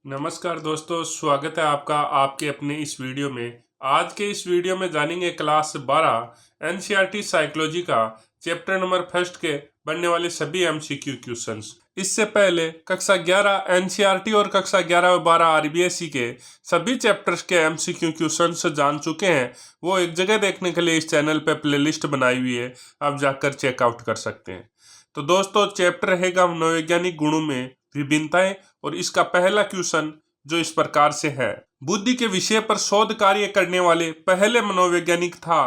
नमस्कार दोस्तों, स्वागत है आपका आपके अपने इस वीडियो में। आज के इस वीडियो में जानेंगे क्लास 12 एनसीईआरटी साइकोलॉजी का चैप्टर नंबर फर्स्ट के बनने वाले सभी एमसीक्यू क्वेश्चंस। इससे पहले कक्षा 11 एनसीईआरटी और कक्षा 11 और 12 आरबीएसई के सभी चैप्टर्स के एमसीक्यू क्वेश्चंस जान चुके हैं। वो एक जगह देखने के लिए इस चैनल पे प्लेलिस्ट बनाई हुई है, आप जाकर चेकआउट कर सकते हैं। तो दोस्तों, चैप्टर रहेगा मनोवैज्ञानिक गुणों में विभिन्नताएं, और इसका पहला क्वेश्चन जो इस प्रकार से है। बुद्धि के विषय पर शोध कार्य करने वाले पहले मनोवैज्ञानिक था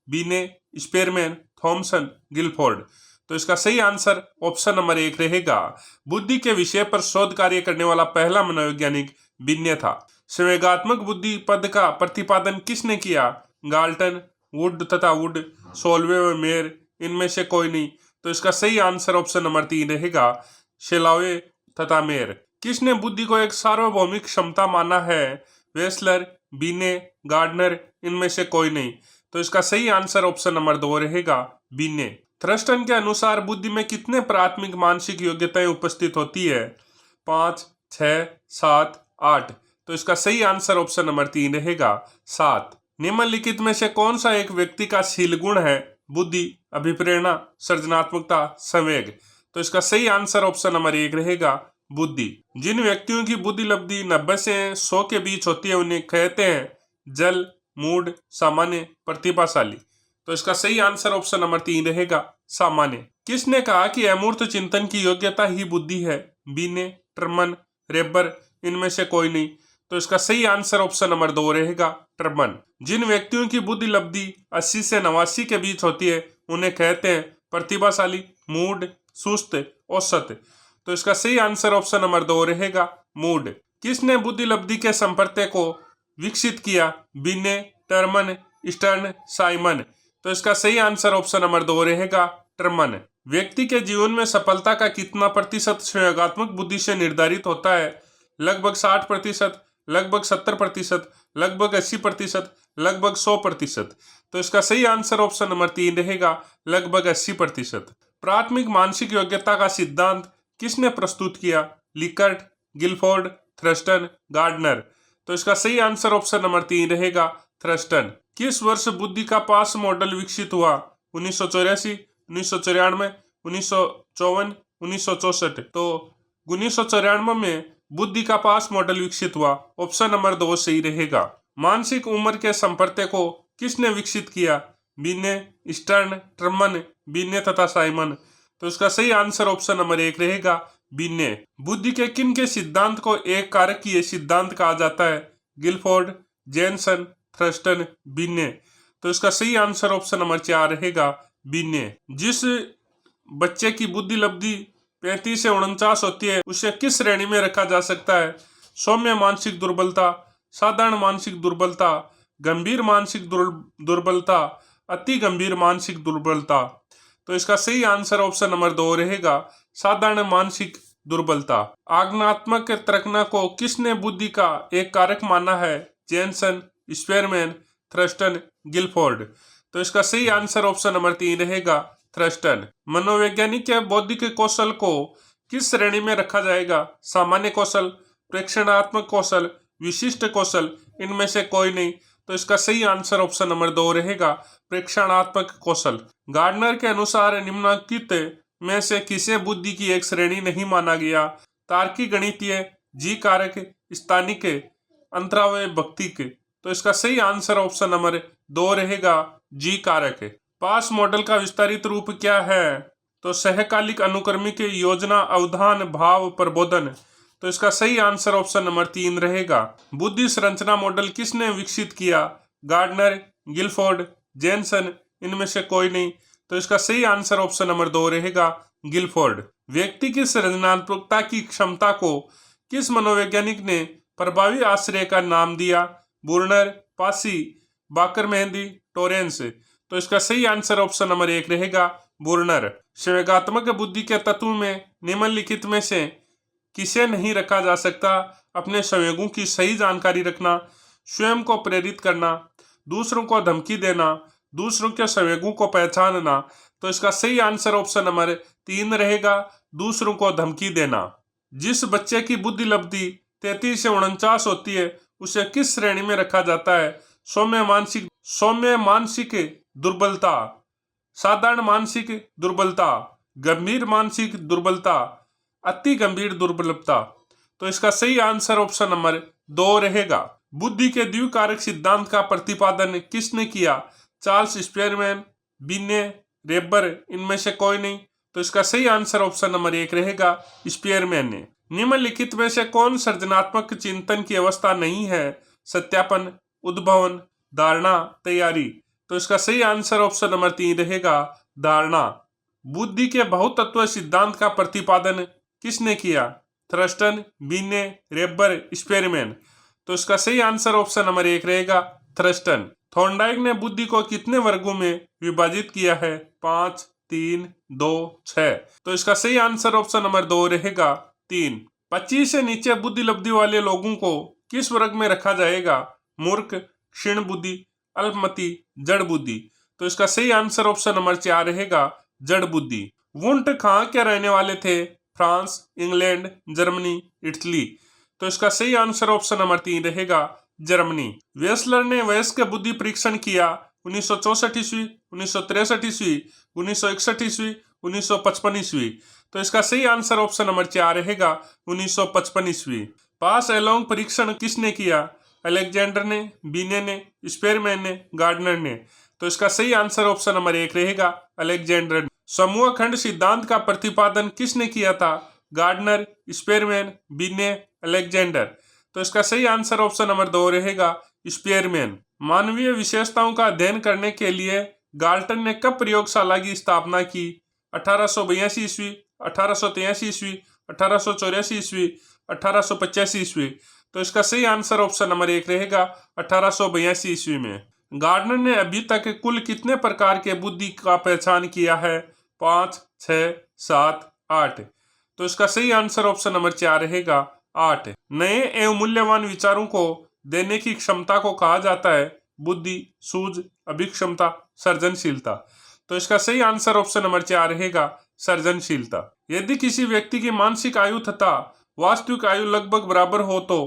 बीने, स्पेरमैन, थॉमसन, गिलफोर्ड। तो इसका सही आंसर ऑप्शन नंबर 1 रहेगा। बुद्धि के विषय पर शोध कार्य करने वाला पहला मनोवैज्ञानिक बिन्ने था। संवेगात्मक बुद्धि पद का प्रतिपादन किसने किया? गाल्टन, वुड तथा वुड, सोल्वे व मेयर, इनमें से कोई नहीं। तो इसका सही आंसर ऑप्शन नंबर 3 रहेगा, शेलावे तथा मेयर। किसने बुद्धि को एक सार्वभौमिक क्षमता माना है? वेस्लर, बीने, गार्डनर, इनमें से कोई नहीं। तो इसका सही आंसर ऑप्शन नंबर 2 रहेगा, बीने। थ्रस्टन के अनुसार बुद्धि में कितने प्राथमिक मानसिक योग्यताएं उपस्थित होती है? 5, 6, 7, 8। तो इसका सही आंसर ऑप्शन नंबर 3 रहेगा, 7। निम्नलिखित में से कौन सा एक व्यक्ति का शील गुण है? बुद्धि, अभिप्रेरणा, सृजनात्मकता, संवेग। तो इसका सही आंसर ऑप्शन नंबर 1 रहेगा, बुद्धि। जिन व्यक्तियों की बुद्धि लब्धि 90 से 100 के बीच होती है उन्हें कहते हैं जल, मूड, सामान्य, प्रतिभाशाली। तो इसका सही आंसर ऑप्शन नंबर 3 रहेगा, सामान्य। किसने कहा कि अमूर्त चिंतन की योग्यता ही बुद्धि है? बीने, टर्मन, रेबर, इनमें से कोई नहीं। तो इसका सही आंसर ऑप्शन नंबर 2 रहेगा, टर्मन। जिन व्यक्तियों की बुद्धि लब्धि 80 से 89 के बीच होती है उन्हें कहते हैं प्रतिभाशाली, मूड, सुस्त, औसत। तो इसका सही आंसर ऑप्शन नंबर 2 रहेगा, मूड। किसने बुद्धि लब्धि के संपर्क को विकसित किया? बिने, टर्मन, स्टर्न, साइमन। तो इसका सही आंसर ऑप्शन नंबर 2 रहेगा, टर्मन। व्यक्ति के जीवन में सफलता का कितना प्रतिशत संयोगात्मक बुद्धि से निर्धारित होता है? लगभग 60%, लगभग 70%, लगभग 80%, लगभग 100%। तो इसका सही आंसर ऑप्शन नंबर 3 रहेगा, लगभग 80%। प्राथमिक मानसिक योग्यता का सिद्धांत किसने प्रस्तुत किया? Likert, Guilford, Thurstone, Gardner. तो इसका सही आंसर ऑप्शन नंबर 3 रहेगा, थ्रस्टन। किस वर्ष बुद्धि का पास मॉडल विकसित हुआ? 1984, 1994, 1954, 1964। तो 1994 में बुद्धि का पास मॉडल विकसित हुआ। ऑप्शन नंबर 2 सही रहेगा। मानसिक उम्र के संपर्क को किसने विकसित किया? बिने, स्टर्न, ट्रमन, बिने तथा साइमन। तो इसका सही आंसर ऑप्शन नंबर 1 रहेगा, बिने। बुद्धि के किन के सिद्धांत को एक कारकीय सिद्धांत कहा जाता है? गिलफोर्ड, जेनसन, थ्रस्टन, बिने। तो इसका सही आंसर ऑप्शन नंबर 4 रहेगा, बिने। जिस बच्चे की बुद्धि लब्धि 35 से 49 होती है उसे किस श्रेणी में रखा जा सकता है? सौम्य मानसिक दुर्बलता, साधारण मानसिक दुर्बलता, गंभीर मानसिक दुर्बलता, अति गंभीर मानसिक दुर्बलता। तो इसका सही आंसर ऑप्शन नंबर 2 रहेगा, साधारण मानसिक दुर्बलता। आज्ञात्मक तरकना को किसने बुद्धि का एक कारक माना है? Jensen, Spearman, Thurstone, Guilford. तो इसका सही आंसर ऑप्शन नंबर 3 रहेगा, थ्रस्टन। मनोवैज्ञानिक के बौद्धिक कौशल को किस श्रेणी में रखा जाएगा? सामान्य कौशल, प्रेक्षणात्मक कौशल, विशिष्ट कौशल, इनमें से कोई नहीं। तो इसका सही आंसर ऑप्शन नंबर 2 रहेगा, प्रेक्षणात्मक कौशल। गार्डनर के अनुसार निम्नलिखित में से किसे बुद्धि की एक श्रेणी नहीं माना गया? तार्किक, गणितीय, जी कारक, स्थानिक, अंतरावय, भौतिक। तो इसका सही आंसर ऑप्शन नंबर 2 रहेगा, जी कारक। पास मॉडल का विस्तारित रूप क्या है? तो सहकालिक, अनुक्रमिक, योजना, अवधान, भाव, प्रबोधन। तो इसका सही आंसर ऑप्शन नंबर 3 रहेगा। बुद्धि संरचना मॉडल किसने विकसित किया? गार्डनर, गिलफोर्ड, जेनसन, इनमें से कोई नहीं। तो इसका सही आंसर ऑप्शन नंबर 2 रहेगा, गिलफोर्ड। व्यक्ति की सृजनात्मकता की क्षमता को किस मनोवैज्ञानिक ने प्रभावी आश्रय का नाम दिया? बुर्नर, पासी, बाकर मेहंदी, टोरेंस। तो इसका सही आंसर ऑप्शन नंबर 1 रहेगा, बुर्नर। संवेगात्मक बुद्धि के तत्व में निम्नलिखित में से किसे नहीं रखा जा सकता? अपने संवेगों की सही जानकारी रखना, स्वयं को प्रेरित करना, दूसरों को धमकी देना, दूसरों के संवेगों को पहचानना। तो इसका सही आंसर ऑप्शन नंबर 3 रहेगा, दूसरों को धमकी देना। जिस बच्चे की बुद्धि लब्धि 33 से 49 होती है उसे किस श्रेणी में रखा जाता है? सौम्य मानसिक दुर्बलता, साधारण मानसिक दुर्बलता, गंभीर मानसिक दुर्बलता, अति गंभीर दुर्बलता। तो इसका सही आंसर ऑप्शन नंबर 2 रहेगा। बुद्धि के द्विकारक सिद्धांत का प्रतिपादन किसने किया? चार्ल्स स्पीयरमैन, बिने, रेबर, इनमें से कोई नहीं। तो इसका सही आंसर ऑप्शन नंबर 1 रहेगा, स्पीयरमैन ने। निम्नलिखित में से कौन सृजनात्मक चिंतन की अवस्था नहीं है? सत्यापन, उद्भवन, धारणा, तैयारी। तो इसका सही आंसर ऑप्शन नंबर 3 रहेगा, धारणा। बुद्धि के बहुतत्व सिद्धांत का प्रतिपादन किसने किया? थ्रस्टन, बिने, रेबर, स्पीयरमैन। तो इसका सही आंसर ऑप्शन नंबर 1 रहेगा, थ्रस्टन। थॉर्नडाइक ने बुद्धि को कितने वर्गों में विभाजित किया है? 5, 3, 2, 6। तो इसका सही आंसर ऑप्शन नंबर 2 रहेगा, 3। 25 से नीचे बुद्धि लब्धि वाले लोगों को किस वर्ग में रखा जाएगा? मूर्ख, क्षीण बुद्धि, अल्पमति, जड़ बुद्धि। तो इसका सही आंसर ऑप्शन नंबर 4 रहेगा, जड़ बुद्धि। वुंट कहाँ के रहने वाले थे? France, England, Germany, Italy. तो इसका सही आंसर ऑप्शन नंबर 3 रहेगा, जर्मनी। वेस्लर ने वयस्क बुद्धि परीक्षण किया 1964 ईस्वी, 1963 ईस्वी, 1961 ईस्वी, 1955 ईस्वी। तो इसका सही आंसर ऑप्शन नंबर 4 रहेगा, 1955 ईस्वी। पास एलोंग परीक्षण किसने किया? अलेक्जेंडर ने, बिने ने, स्पीयरमैन ने, गार्डनर ने। तो इसका सही आंसर ऑप्शन नंबर 1 रहेगा, अलेक्जेंडर ने। समूह खंड सिद्धांत का प्रतिपादन किसने किया था? गार्डनर, स्पीयरमैन, बिने, अलेक्जेंडर। तो इसका सही आंसर ऑप्शन नंबर 2 रहेगा, स्पीयरमैन। मानवीय विशेषताओं का अध्ययन करने के लिए गाल्टन ने कब प्रयोगशाला की स्थापना की? 1882 ईस्वी, 1883 ईस्वी, 1884 ईस्वी, 1885 ईस्वी। तो इसका सही आंसर ऑप्शन नंबर 1 रहेगा, 1882 ईस्वी में। गार्डनर ने अभी तक कुल कितने प्रकार के बुद्धि का पहचान किया है? 5, 6, 7, 8। तो इसका सही आंसर ऑप्शन नंबर 4 रहेगा, 8। नए एवं मूल्यवान विचारों को देने की क्षमता को कहा जाता है? बुद्धि, सूझ, अभिक्षमता, सृजनशीलता। तो इसका सही आंसर ऑप्शन नंबर 4 रहेगा, सृजनशीलता। यदि किसी व्यक्ति की मानसिक आयु तथा वास्तविक आयु लगभग बराबर हो तो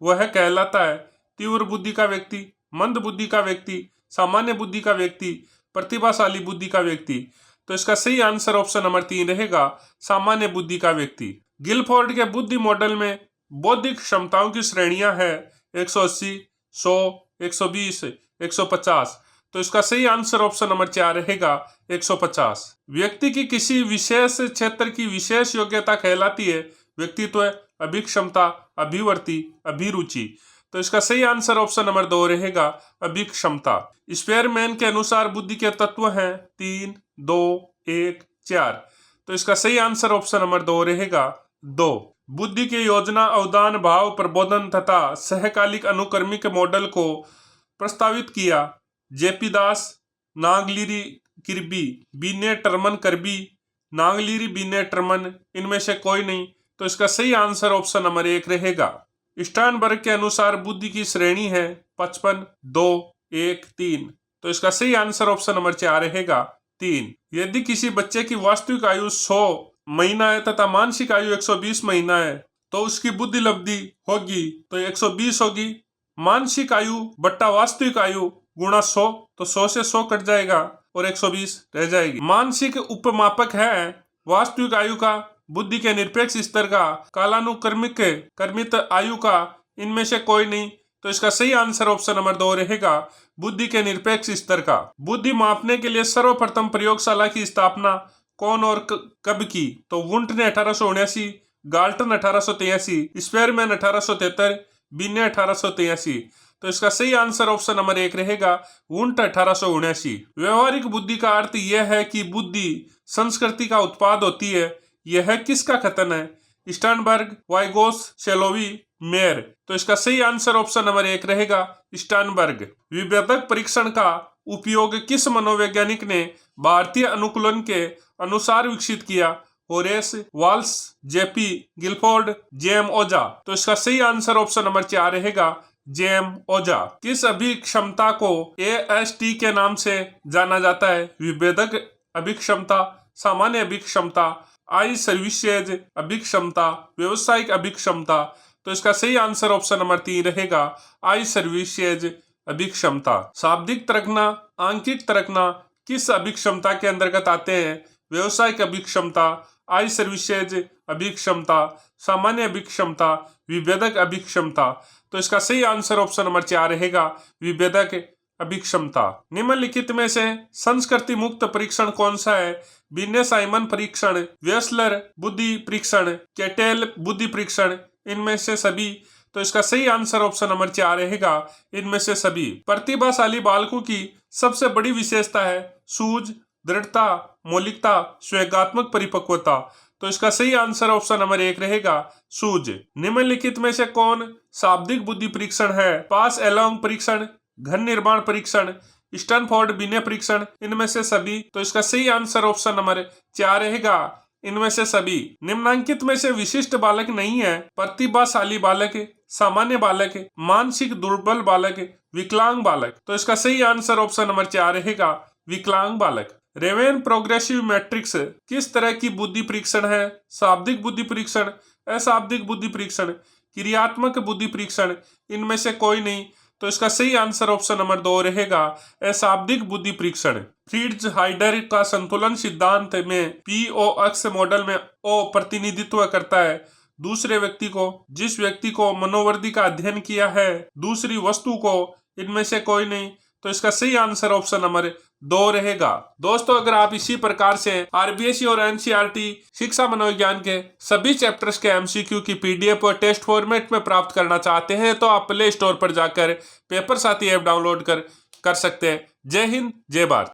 वह कहलाता है तीव्र बुद्धि का व्यक्ति, मंद बुद्धि का व्यक्ति, सामान्य बुद्धि का व्यक्ति, प्रतिभाशाली बुद्धि का व्यक्ति। तो इसका सही आंसर ऑप्शन नंबर 3 रहेगा, सामान्य बुद्धि का व्यक्ति। गिलफोर्ड के बुद्धि मॉडल में बौद्धिक क्षमताओं की श्रेणियां है 180, 100, 120, 150। तो इसका सही आंसर ऑप्शन नंबर 4 रहेगा, 150। व्यक्ति की किसी विशेष क्षेत्र की विशेष योग्यता कहलाती है व्यक्तित्व, अभिक्षमता, अभिवर्ती, अभिरुचि। तो इसका सही आंसर ऑप्शन नंबर 2 रहेगा, अभिक्षमता। स्पीयरमैन के अनुसार बुद्धि के तत्व हैं 3, 2, 1, 4। तो इसका सही आंसर ऑप्शन नंबर 2 रहेगा, 2। बुद्धि के योजना, अवदान, भाव, प्रबोधन तथा सहकालिक अनुक्रमिक मॉडल को प्रस्तावित किया जेपी दास, नागलिरी किर्बी, बिने टर्मन कर्बी, नागलिरी, बिने टर्मन, इनमें से कोई नहीं। तो इसका सही आंसर ऑप्शन नंबर 1 रहेगा। स्टर्नबर्ग के अनुसार बुद्धि की श्रेणी है 55, 2, 1, 3। तो इसका सही आंसर ऑप्शन नंबर 4 रहेगा, 3। यदि किसी बच्चे की वास्तविक आयु 100 महीना है तथा मानसिक आयु 120 महीना है तो उसकी बुद्धि लब्धि होगी तो 120 होगी। मानसिक आयु बट्टा वास्तविक आयु गुणा 100, तो 100 से 100 कट जाएगा और 120 रह जाएगी। मानसिक उपमापक है वास्तविक आयु का, बुद्धि के निरपेक्ष स्तर का, कालानुक्रमिक कर्मित आयु का, इनमें से कोई नहीं। तो इसका सही आंसर ऑप्शन नंबर 2 रहेगा, बुद्धि के निरपेक्ष स्तर का। बुद्धि मापने के लिए सर्वप्रथम प्रयोगशाला की स्थापना कौन और कब की? तो वुंट ने 1879, गाल्टन 1883, स्पीयरमैन 1873, बिने 1883। तो इसका सही आंसर ऑप्शन नंबर 1 रहेगा, वुंट 1879। व्यवहारिक बुद्धि का अर्थ यह है कि बुद्धि संस्कृति का उत्पाद होती है। यह किसका कथन है? स्टर्नबर्ग, वाइगोस, शेलोवी, मेयर। तो इसका सही आंसर ऑप्शन नंबर 1 रहेगा, स्टर्नबर्ग। विभेदक परीक्षण का उपयोग किस मनोवैज्ञानिक ने भारतीय अनुकूलन के अनुसार विकसित किया? Horace Walls, JP Guilford, JM Ojha. तो इसका सही आंसर ऑप्शन नंबर 4 रहेगा, जेएम ओजा। किस अभिक्षमता को एएसटी के नाम से जाना जाता है? विभेदक अभिक्षमता, सामान्य अभिक्षमता, आई सर्विसेज अभिक्षमता, व्यवसायिक अभिक्षमता। तो तो इसका सही आंसर ऑप्शन नंबर 3 रहेगा, आई सर्विसेज अभिक्षमता। शाब्दिक तर्कना, आंकिक तर्कना किस अभिक्षमता के अंतर्गत आते हैं? व्यवसायिक अभिक्षमता, आई सर्विसेज अभिक्षमता, सामान्य अभिक्षमता, विभेदक अभिक्षमता। तो इसका सही आंसर ऑप्शन नंबर 4 रहेगा, विभेदक अभिक्षमता। निम्नलिखित में से संस्कृति मुक्त परीक्षण कौन सा है? बिने साइमन परीक्षण, वेस्लर बुद्धि परीक्षण, कैटेल बुद्धि परीक्षण, इनमें से सभी। तो इसका सही आंसर ऑप्शन नंबर 4 रहेगा, इनमें से सभी। प्रतिभाशाली बालकों की सबसे बड़ी विशेषता है सूझ, दृढ़ता, मौलिकता, स्वैगात्मक परिपक्वता। तो इसका सही आंसर ऑप्शन नंबर 1 रहेगा, सूझ। निम्नलिखित में से कौन शाब्दिक बुद्धि परीक्षण है? पास एलोंग परीक्षण, घन निर्माण परीक्षण, स्टैनफोर्ड बिने परीक्षण, इनमें से सभी। तो इसका सही आंसर ऑप्शन नंबर 4 रहेगा, इनमें से सभी। निम्नांकित में से विशिष्ट बालक नहीं है? प्रतिभाशाली बालक, सामान्य बालक, मानसिक दुर्बल बालक, विकलांग बालक। तो इसका सही आंसर ऑप्शन नंबर 4 रहेगा, विकलांग बालक। रेवेन प्रोग्रेसिव मैट्रिक्स किस तरह की बुद्धि परीक्षण है? शाब्दिक बुद्धि परीक्षण, अशाब्दिक बुद्धि परीक्षण, क्रियात्मक बुद्धि परीक्षण, इनमें से कोई नहीं। तो इसका सही आंसर ऑप्शन नंबर 2 रहेगा, अशाब्दिक बुद्धि परीक्षण। फ्रीट्ज हाइडर का संतुलन सिद्धांत में पीओ अक्ष मॉडल में ओ प्रतिनिधित्व करता है दूसरे व्यक्ति को, जिस व्यक्ति को मनोवृत्ति का अध्ययन किया है, दूसरी वस्तु को, इनमें से कोई नहीं। तो इसका सही आंसर ऑप्शन नंबर 2 रहेगा। दोस्तों, अगर आप इसी प्रकार से आरबीएसई और एनसीईआरटी शिक्षा मनोविज्ञान के सभी चैप्टर्स के एमसीक्यू की पीडीएफ और टेस्ट फॉर्मेट में प्राप्त करना चाहते हैं तो आप प्ले स्टोर पर जाकर पेपर साथी ऐप डाउनलोड कर सकते हैं। जय हिंद, जय भारत।